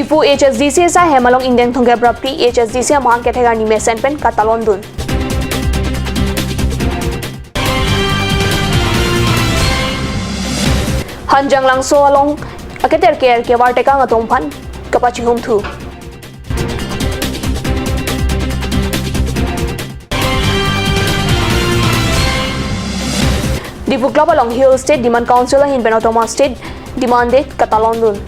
Dipu HSDC sa hemalong indeng thongke prapti HSDC amang kethegar ni mesen pen katalon dun. Hanjang lang so along aketer care ke warteka ngatong phan kapachi hum thu. Dipu Club along Hill State Demand Council in Benotoma State demanded katalon dun.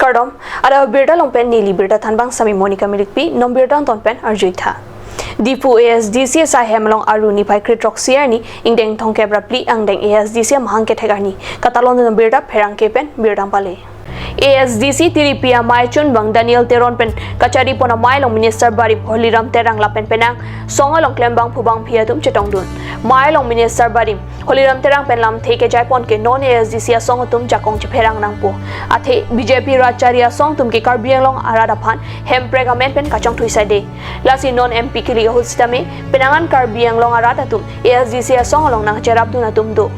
Kardom ada birda longpen nili birda thanbang sami Monica Milikpi nom birda tonpen arjuitha. Dipu ASDC sa hemalong aruni pai kritroxier ni ingdeng thongke brapli angdeng ASDC mahangke thegani katalon dun birda pherangke pen birda pale. ASDC Tiripia Maichun bang Daniel Teron pen kachari pona mailong Minister Bari Holiram Terang lapen penang songalong klembang phubang phiatum chetong dun mailong Minister Bari Holiram Terang pen lam theke jaipon ke non ASDC songatum jakong chepherang nangpo athe BJP Racharia song tum ke karbianglong arada phan hempregamen pen kachong thuisade lasi non MP kili hostame penangan karbianglong arada tum ASDC songalong nang cherapdun atum do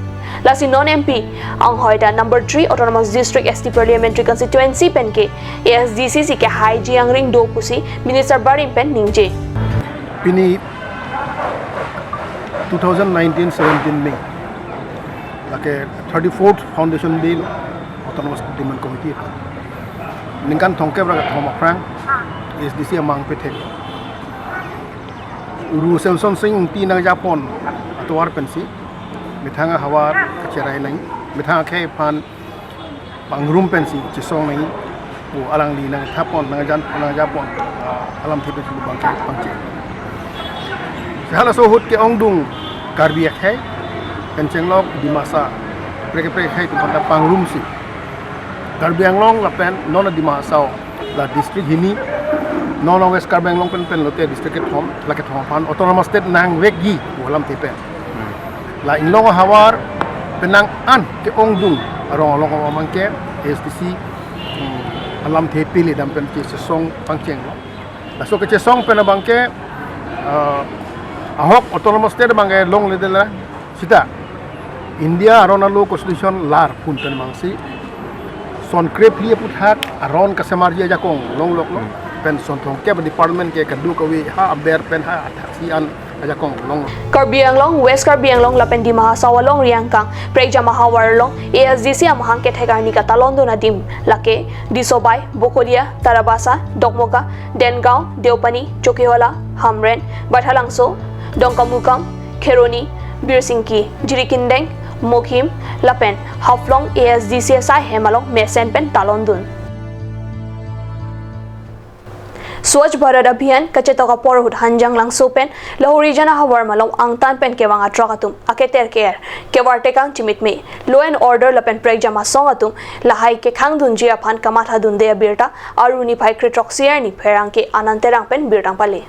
Lasi non-MP ang hoida number 3 Autonomous District ST Parliamentary Constituency pen ke ASDC si ke hai jiang ring do pusi Minister Barim pen ningje. Pini 2019-17 में लके 34th Foundation Bill Autonomous Demand Committee निकान थोंके बरगा थोमा Frank ASDC amang pe thek uru Samson Singh ti nang Japon atwar pensi mithanga hawar kacerai nang mithanga khe pan pangrum pensi chisong nang o alang li nang thapon nang Japon alam thipe su bangke pangche hala so hut ke ongdung karbi khai penchenglok di masa preke khai tu pada pangrum si karbi anglong la pen nona di masa la district hini nona west karbi anglong pen lote district thom la ke thom pan autonomous state nang wegi walam thipe la inlong hawar penang an ke ongdung arong long mangke SDC alam thipe le dam pen ke song pangcheng la so ke song pen bangke ahok autonomous state bangke long le dela sita India arona lo constitution lar pun pen mangsi son krep lia puthat aron kasemarja jakong long lok pen son thong ke department ke kadu kawi ha ber pen ha athasian ajakong long Karbianglong West Karbianglong lapen di mahasawalong riangkang preja mahawarlong ASDC amahang ke thegarni katalon do nadim lake disobay Bokolia Tarabasa Dokmoka Dengao Deopani Chokiola Hamren Bathalangso Dongkamukam Kheroni Birsingki Jirikindeng Mokhim lapen haflong ASDC sa hemalong mesen pen talondun Swachh Bharat Abhiyan kachetoka porhut hanjang lang sopen lahori jana hawar malong angtan pen kewang atrakatum aketer care kewar tekang chimit me law and order lapen prejama songatum lahai ke khangdun jia phan kamatha dun de birta aruni phai kritroxier ni pherang ke ananterang pen birtang pale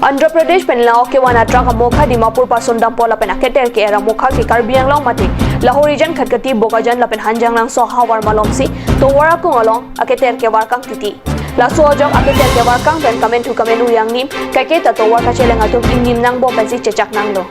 Andhra Pradesh pen lao ke wana traka mokha Dimapur pason dampo lapen aketer ke era mokha ke karbiang long mate lahori jan khatkati bokajan lapen hanjang lang so hawar malong si to wara kung along aketer ke warkang titi Laso jok aketer ke warkang pen kamen tu kamenu yang nim kake tato warka cheleng atum ingnim nang bo pensi cecak nang lo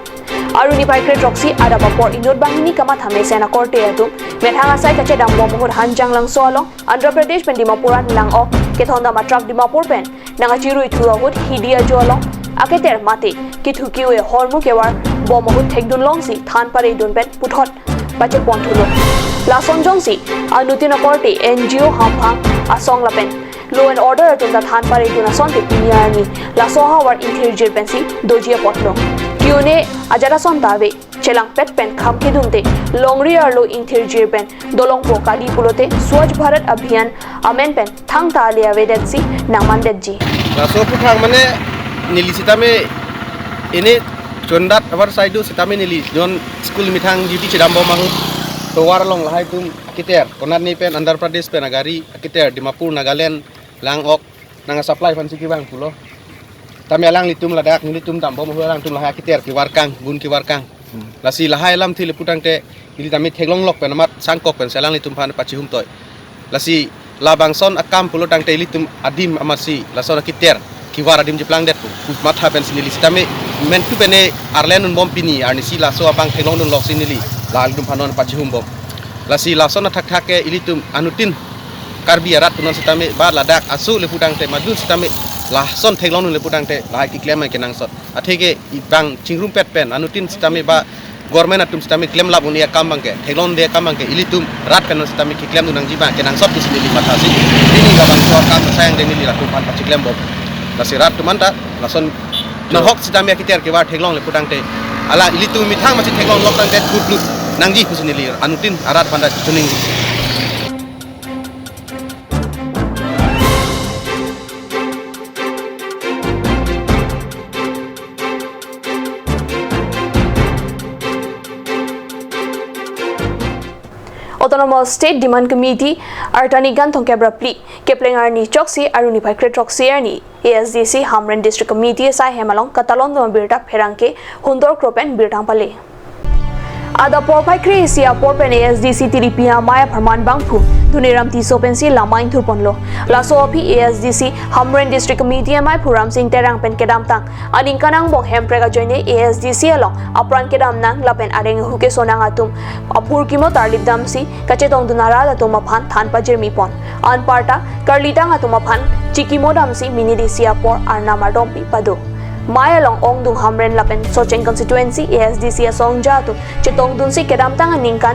Aruni pai kretroksi ada bapor inod bangini kamat hame sena korte atum methanga sai kache dam bo mohur hanjang lang so along Andhra Pradesh pen Dimapuran lang ok ke thonda matrak Dimapur pen nanga chiru itu ahut hidia jo along aketer mate ki thukiwe hormu kewar bo mohur thekdun long si than pare dun pen puthot bache ponthulo Lason jongsi anutina korte NGO hamphang asong lapen Law and order atum da than pare tuna sonte piniani la soha war intelligent pensi dojia potlo kiune ajara son tawe chelang pet pen kham ke dunte longri arlo intelligent pen dolong po kali pulote Swachh Bharat Abhiyan amen pen thang ta le avedetsi nangman detji la so pu thang mane nili sitame ene chondat abar saidu sitame nili jon school mithang jiti chidambo mahu to war long lahai tum kiter konat ni pen Andhra Pradesh pen agari kiter Dimapur Nagaland lang ok nang supply fan siki bang pulo tami alang litum ladak ni litum tambo mo lang tum lahai kiter ki warkang gun ki warkang lasi lahai lam thile putang te ili tami theglong lok pen amat sangkok pen selang litum phan pachi hum toy lasi labang son akam pulo tang te litum adim amasi lason kiter ki war adim jeplang det pu matha pen sinili tami men tu pene arlen bom pini arni si la so abang theglong dun lok sinili la litum phanon pachi hum bom lasi lason thak thak ke ilitum anutin karbi arat punon sitame ba ladak asu le pudang te madu sitame lason theklong le pudang te la ki klem ke nang sot athege ibang chingrum pet pen anutin sitame ba government atum sitame klem la bunia kamang ke theklong de kamang ke ilitum rat kan sitame ki klem nang jiba ke nang sot disini matasi ini ga bang so kam sayang de ni ratum pan pa klem bob lasi rat tumanta lason na hok sitame ki ter ke ba theklong le pudang te ala ilitum mithang ma theklong lok tang te kutlu nangji kusini li anutin arat panda tuning Autonomous State Demand Committee Artani Ganthong Kebra Pli Keplengar ni Choksi Aruni Paikre Troksi ni ASDC Hamren District Committee Sai Hemalong Katalon Dom Birta Pherangke Hundor Kropen Birtang Pale Ada por Paikre Sia Porpen ASDC Tiripia Maya Parman Bangphu Duniram Tisopensi Lamain Thurponlo Laso Api ASDC Hamren District Committee Mai Puram Sing Terang Pen Kedam Tang Ading Kanang Bong Hemprega Joine ASDC along Apran Kedam Nang Lapen Areng Huke Sonang Atum Apur Kimo Tarlip Damsi Kachetong Dunara Atum Aphan Than Pajirmi Pon Anparta Karlitang Atum Aphan Chikimo Damsi Minidi Sia Por Arna Mardompi Pado Maya long ong dung Hamren Lapen Socheng constituency ASDC Song Jatu Chetong Dunsi Kedam Tang Ningkan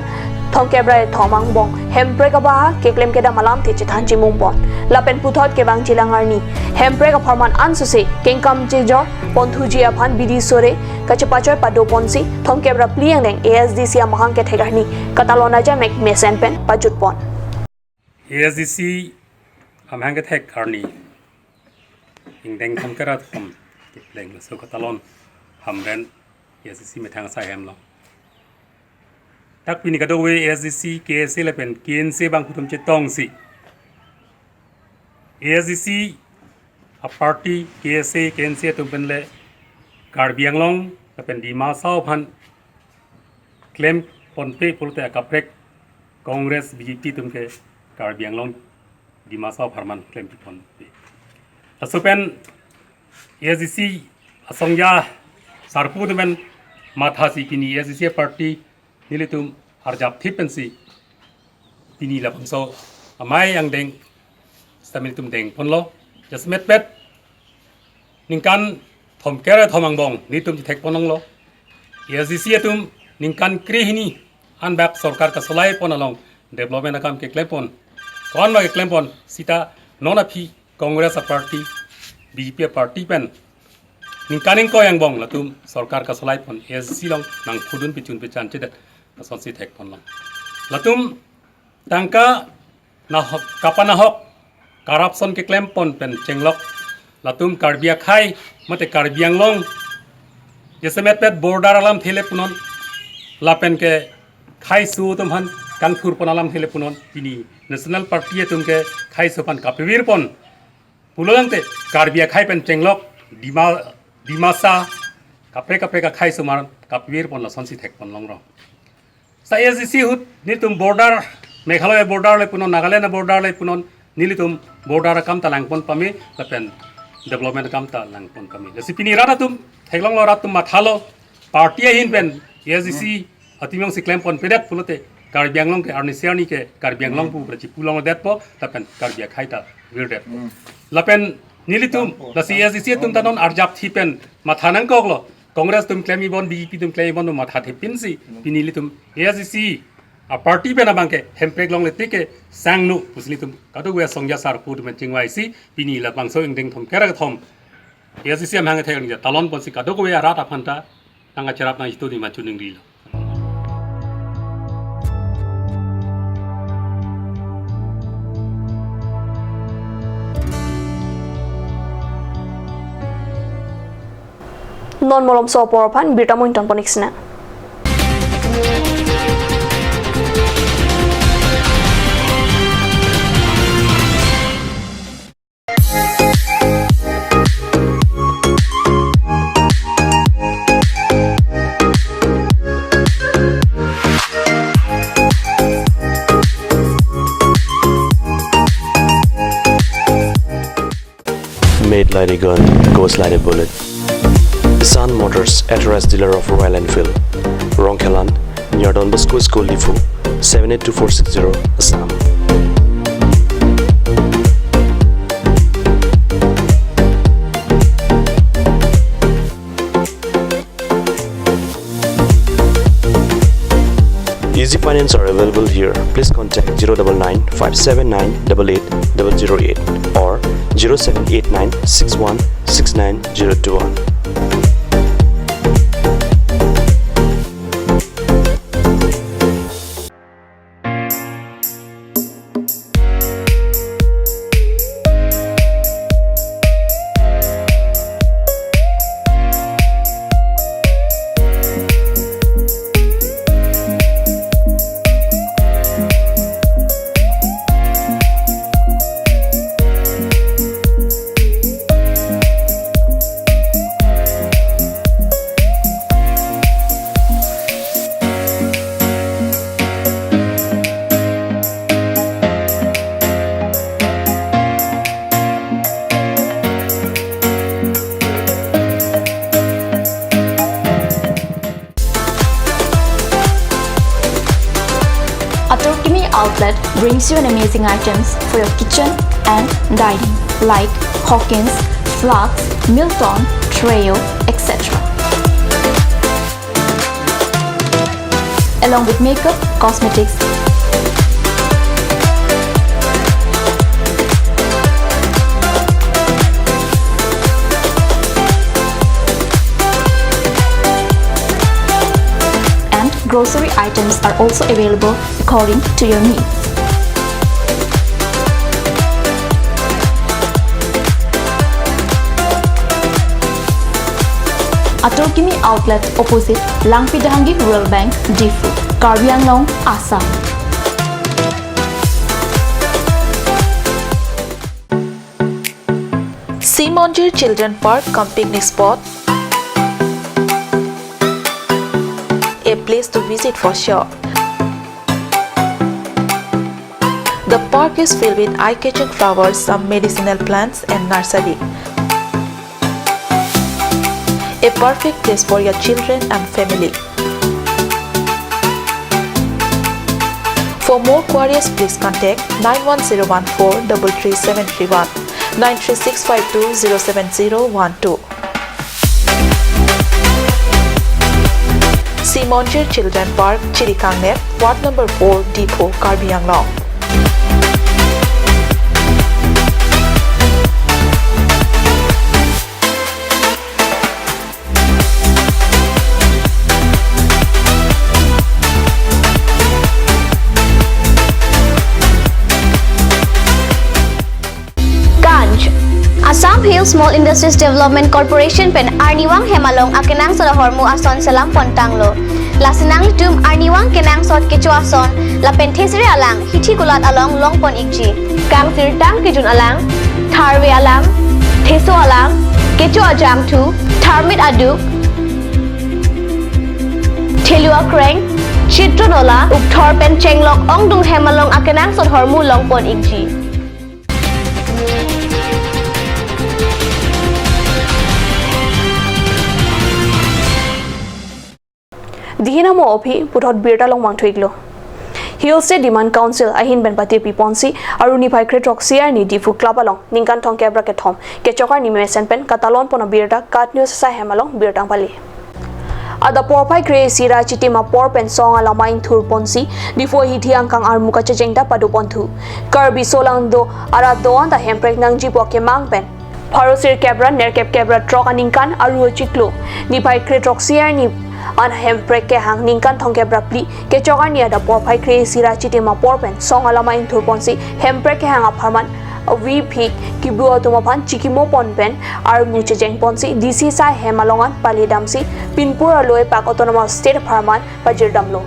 Thongkebra Thomang Bong Hemprega Baha Keklem Kedam Alam Te Chithan Chimumpon Lapen Puthot Kebang Chilangarni Hemprega Parman Ansuse Kengkam Jejor Ponthuji Aphan Bidi Sore Kachepachoy Pado Ponsi Thongkebra Pliang Deng ASDC Amahang Ke Thegarni Katalona Jamek Mesenpen Pajutpon ASDC Amahang Ke Thegarni Ingdeng Thongkera Thom Kipleng so Katalon Hamren ASDC Methang Sahem Lo Tak pini kadowe ASDC KSC Lapen KNC Bang Putum Chetong Si ASDC a party KSC KNC Tumpenle Karbiang Long Lapen Dima Sao Phan Claim Ponpe Pulte Akaprek Congress BJP Tumke Karbiang Long Dima Sao Parman Claim Ponpe Asupen ASDC Asongya Sarpu Tumen Mathasi Pini ASDC party Nilitum Arjap Tipensi Pini Lapangso Amay Yang Deng Stamilitum Deng Ponlo Jasmet Bet Ningkan Thom Kera Thomang Bong Nitum Tek Ponong Lo ASDC Atum Ningkan Krihini Anbap Sorkar Kasolai Ponalong Development Akam Ke Klepon Konma Ke Klepon Sita Nona Pi Congress Party BJP Party Pen Ningkaning Ko Yang Bong Latum Sorkar Kasolai Pon ASDC Long Nang Kudun Pichun Pichan Chedet Sonsi Tek Pon Long Latum Tangka Na Kapana Hok Corruption Ke Klempon Pen Chenglok Latum Karbia Khai Mate Karbiang Long Jesemet Pet Border Alam Thele Punon Lapen Ke Khai Su Tum Han Kangthur Pon Alam Thele Punon Ini National Party Tum Ke Khai Supan Kapivir Pon Pulolangte Karbia Khai Pen Chenglok Dimasa Kapre Ka Khai Sumar Kapivir Pon La Sonsi Tek Pon Long Ro Sa ASDC Hut Nitum Border Meghalaya Border Le Punon Nagaland Border Le Punon Nilitum Border Kam Talang Pon Pami Lapen Development Kam Talang Pon Pami Jasi Pini Rata Tum Theklong Lo Ratum Mathalo Party Hin Pen ASDC Atimong Si Klem Pon Pedet Pulote Karbiang Long Ke Arnisiani Ke Karbiang Long Pu Prachi Pulong Det Po Lapen Karbia Khaita Wirdet Lapen Nilitum Lasi ASDC Tum Tanon Arjap Thipen Mathanang Koklo Congress Tum Klemi Bon BJP Tum Klemi Bon Mathathi Pinsi Pinilitum ASDC a party Pen Abangke Hempreg Long Letike Sangnu Puslitum Kadu Songya Sar Put Menchingwai Si Pini La Bangso Ingdeng Thom Kera Thom ASDC Am Hang Thang Talon Ponsi Kadu Rata Phanta Tanga Charap Na Hitu Di Machuning Rilo Non Molom So Porpan Birta Mointon Poniksna Made like a gun, goes like a bullet. Sun Motors, authorized dealer of Royal Enfield, Ronkelan, near Don Bosco School Difu 782460 Assam. Easy finance are available here. Please contact 099 579 88008 or 0789 61 69021. Atokimi Outlet brings you an amazing items for your kitchen and dining like Hawkins, Flax, Milton, Treo, etc. Along with makeup, cosmetics, grocery items are also available according to your needs. Atokimi Outlet opposite Langpidahangi Rural Bank, Difu, Karbi Anglong, Assam. Simonjir Children Park cum picnic spot, a place to visit for sure. The park is filled with eye-catching flowers, some medicinal plants and nursery. A perfect place for your children and family. For more queries, please contact 91014 33731 93652 07012. Simonjir Children Park, Chirikangnet, Ward number 4, Depot, Karbi Anglong. Assam Hill Small Industries Development Corporation pen Arniwang Hemalong akenang sa hormu ason salam pontanglo. Lasinang tum Arniwang kenang sot kecho ason la penthesre alang hithi gulat along longpon ikji. Kang tirtang kijun alang tharwe alang theso alang kecho ajam thu tharmit aduk thelua kreng chitronola ukthor pen chenglok ongdung Hemalong akenang sot hormu longpon ikji. Dihina mo ophi puthot birta long mang thuiglo. Hill State Demand Council ahin ben pati piponsi aruni bhai kretok siar ni difu club along ningkan thong kebra ke thom ke chokar ni mesen pen katalon pona birta kat news sa hemalong birtang pali. Ada porpai kre sira chitima por pen song ala main thur ponsi difu hi thiang kang armuka chejengda padu ponthu karbi solang do ara doan da hemprek nang jipo ke mang pen Parosir kebra nerkep kebra trok aningkan aru chiklo ni bhai kretok siar ni an hemprek ke hang ningkan thongke brapli ke chokar ni ada porpai kre sira chitima porpen song alama in thurponsi hemprek ke hang apharman we peak kibru atumapan chikimo ponpen ar muche jeng ponsi dc sai hemalongan palidamsi pinpur aloi pak autonomous state pharman pajirdamlo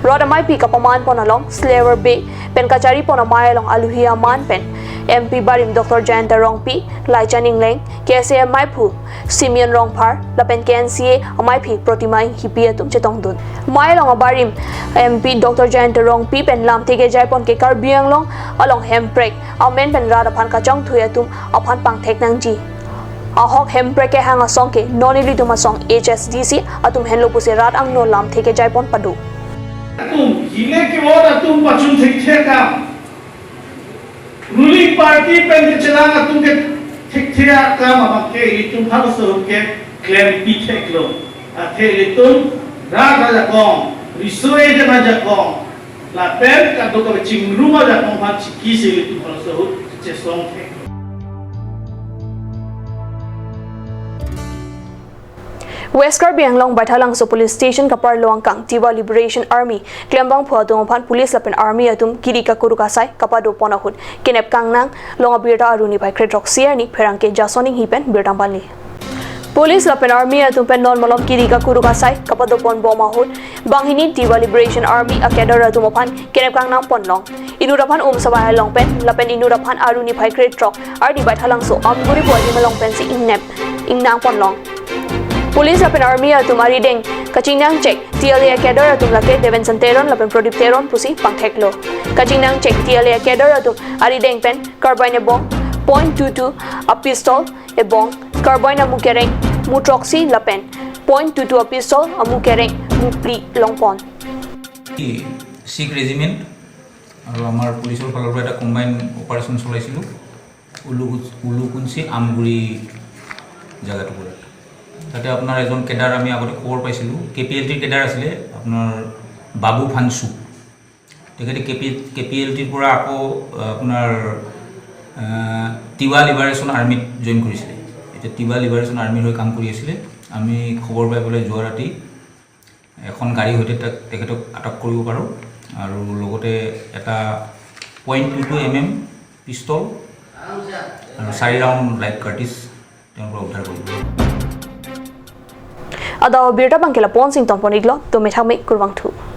rodamai pi kapaman ponalong slaver bay pen kachari ponamai along aluhia man pen MP Barim Dr. Jayanta Rongpi, Lai Chaning Leng, KSA Maipu, Simeon Rongpar, Lapen KNCA, Amaipi, Protimai, Hipia Tum Chetong Dun. Mai Long Barim, MP Dr. Jayanta Rongpi, Pen Lam Tege Jaipon Ke Karbiang Long, along Hemprek, Amen Pen Radapan Kachong Tuyatum, Apan Pang Tek Nang Ji. Ahok Hemprek ke hanga songke, noni liduma song HSDC, atum henlo puse rat ang no lam Tege Jaipon Padu. तुम हिले के और तुम पचुन ठीक थे का ruling party पे के चलाना तुम के ठीक थे का मके ये तुम भाग से के क्लेम पीछे करो आथे ये तुम राग राजा कौन रिसोए जे राजा कौन ला पेन का तो के चिंगरू राजा कौन भाग चिकी से ये तुम भाग से चे सोंग थे West Karbi Anglong Baithalangso Police Station kapar Luang Kang Tiwa Liberation Army Klembang Phua Dongphan Police Lapen Army atum Kirika Kurukasai kapado ponahut Kinep Kangnang Longa Birta Aruni Bai Kredrok Sierni Perangke Jasoning Hipen Birtang Banli Police Lapen Army atum pen non malom Kirika Kurukasai kapado pon bomahut Banghini Tiwa Liberation Army akadar atumophan Kinep Kangnang Ponlong Inurapan Sabay Longpen Lapen Inurapan Aruni Bai Kredrok Ardi Baithalangso Amguri Bodi Malong Pensi Ingnep Ingnang Ponlong Police Lapen Army atum arideng Kachingnang check TLA Acadar atum lake Deven Santeron Lapen Prodip Teron pusi pangtheklo Kachingnang check TLA Acadar atum arideng pen carbine bong .22 a pistol e bong carbine mukereng mutroxy lapen .22 a pistol a mukereng mupli longpon Sikh regiment আৰু আমাৰ পুলিচৰ ফালৰ পৰা এটা combine operation চলাইছিলো উলুকুঞ্চি আমগুৰি জায়গাটোৰ তাতে আপোনাৰ এজন কেডাৰ আমি আগতে খবৰ পাইছিলো কেপিএলটি কেডাৰ আছিলে আপোনাৰ বাবু ফানসু তেখেতে কেপিএলটিৰ পৰা আকৌ আপোনাৰ তিৱা লিবাৰেশন আৰ্মিত জয়েন কৰিছিলে এটা তিৱা লিবাৰেশন আৰ্মিৰ হৈ কাম কৰি আছিল আমি খবৰ পাই পেলাই যোৱা ৰাতি এখন গাড়ী হৈতে তেখেতক আটক কৰিব পাৰো আৰু লগতে এটা .22 mm পিস্তল আৰু 4 ৰাউণ্ড লাইট কাৰ্টিজ তেওঁৰ পৰা উদ্ধাৰ কৰিব Adaw Birta Bangkela Ponsing Tomponiglo, Tumitami Kurwang 2.